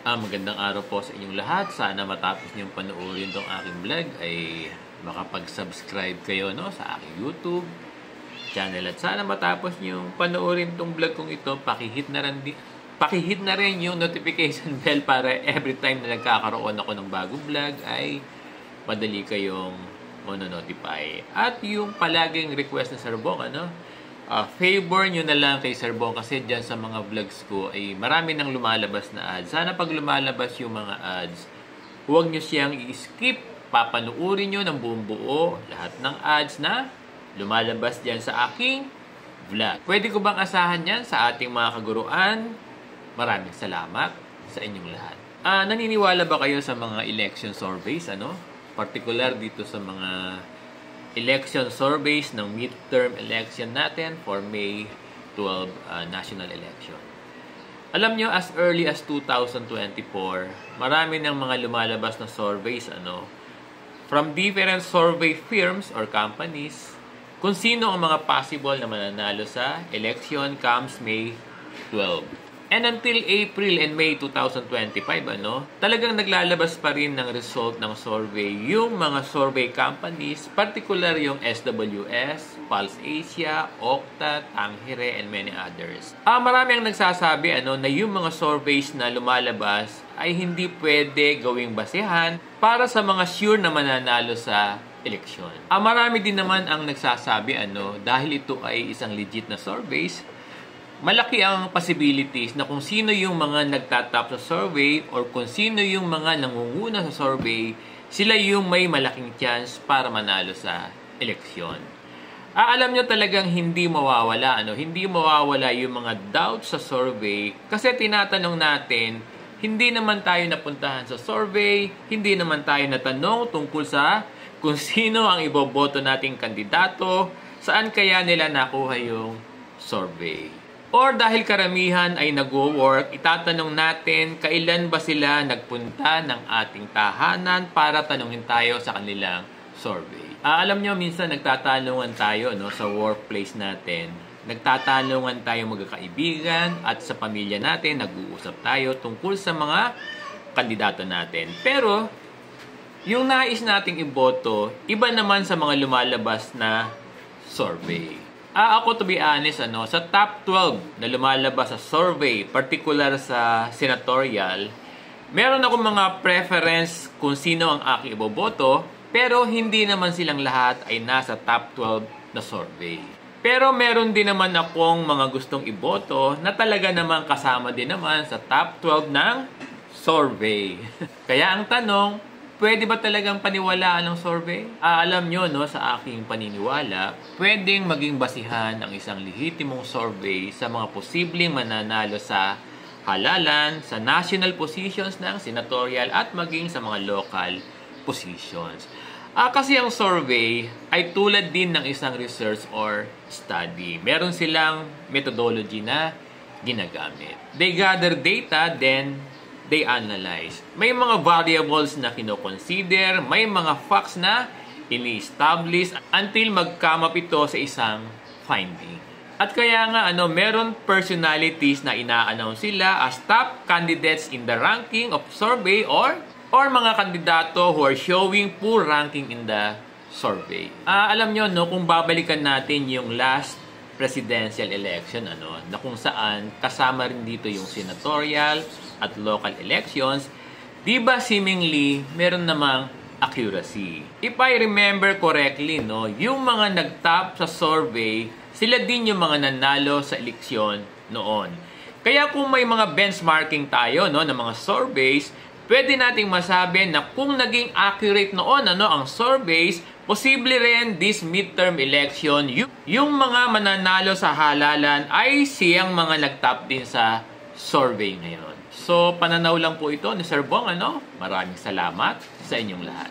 Magandang araw po sa inyong lahat. Sana matapos niyong panoorin itong aking vlog ay makapag-subscribe kayo sa aking YouTube channel. At sana matapos niyong panoorin itong vlog kong ito, pakihit na rin yung notification bell para every time na nagkakaroon ako ng bagong vlog ay madali kayong notify. At yung palaging request na Sir Bong, favor nyo na lang kay Sir Bong kasi dyan sa mga vlogs ko ay marami nang lumalabas na ads. Sana pag lumalabas yung mga ads, huwag nyo siyang i-skip. Papanuurin nyo ng buong buo lahat ng ads na lumalabas dyan sa aking vlog. Pwede ko bang asahan yan sa ating mga kaguruan? Maraming salamat sa inyong lahat. Naniniwala ba kayo sa mga election surveys? Particular dito sa mga election surveys ng midterm election natin for May 12 national election. Alam nyo, as early as 2024, marami ng mga lumalabas na surveys from different survey firms or companies kung sino ang mga possible na mananalo sa election comes May 12. And until April and May 2025, talagang naglalabas pa rin ng result ng survey yung mga survey companies, particular yung SWS, Pulse Asia, Okta, Tangere, and many others. Marami ang nagsasabi na yung mga surveys na lumalabas ay hindi pwede gawing basehan para sa mga sure na mananalo sa eleksyon. Marami din naman ang nagsasabi dahil ito ay isang legit na surveys, malaki ang possibilities na kung sino yung mga nagtatap sa survey or kung sino yung mga nangunguna sa survey, sila yung may malaking chance para manalo sa eleksyon. Alam nyo talagang hindi mawawala, hindi mawawala yung mga doubts sa survey kasi tinatanong natin, hindi naman tayo napuntahan sa survey, hindi naman tayo natanong tungkol sa kung sino ang iboboto nating kandidato, saan kaya nila nakuha yung survey. Or dahil karamihan ay nag-work, itatanong natin kailan ba sila nagpunta ng ating tahanan para tanungin tayo sa kanilang survey. Alam nyo, minsan nagtatanungan tayo sa workplace natin. Nagtatanungan tayo magkakaibigan at sa pamilya natin, nag-uusap tayo tungkol sa mga kandidato natin. Pero, yung nais nating iboto, iba naman sa mga lumalabas na survey. Ako, to be honest, sa top 12 na lumalabas sa survey, particular sa senatorial, meron akong mga preference kung sino ang aking iboboto, pero hindi naman silang lahat ay nasa top 12 na survey. Pero meron din naman akong mga gustong iboto na talaga naman kasama din naman sa top 12 ng survey. Kaya ang tanong, pwede ba talagang paniwalaan ng survey? Alam nyo, sa aking paniniwala, pwedeng maging basihan ang isang lehitimong survey sa mga posibleng mananalo sa halalan, sa national positions ng senatorial at maging sa mga local positions. Kasi ang survey ay tulad din ng isang research or study. Meron silang methodology na ginagamit. They gather data, then they analyze. May mga variables na kino-consider, may mga facts na ini-establish until mag-come up ito sa isang finding. At kaya nga, meron personalities na ina-announce sila as top candidates in the ranking of survey or mga kandidato who are showing poor ranking in the survey. Alam nyo, kung babalikan natin yung last presidential election, na kung saan kasama rin dito yung senatorial at local elections, di ba seemingly meron namang accuracy. If I remember correctly, yung mga nag-top sa survey, sila din yung mga nanalo sa eleksyon noon. Kaya kung may mga benchmarking tayo ng mga surveys, pwede nating masabi na kung naging accurate noon ang surveys, posible rin this midterm election, yung mga mananalo sa halalan ay siyang mga nag-top din sa survey ngayon. So, pananaw lang po ito ni Sir Bong, Maraming salamat sa inyong lahat.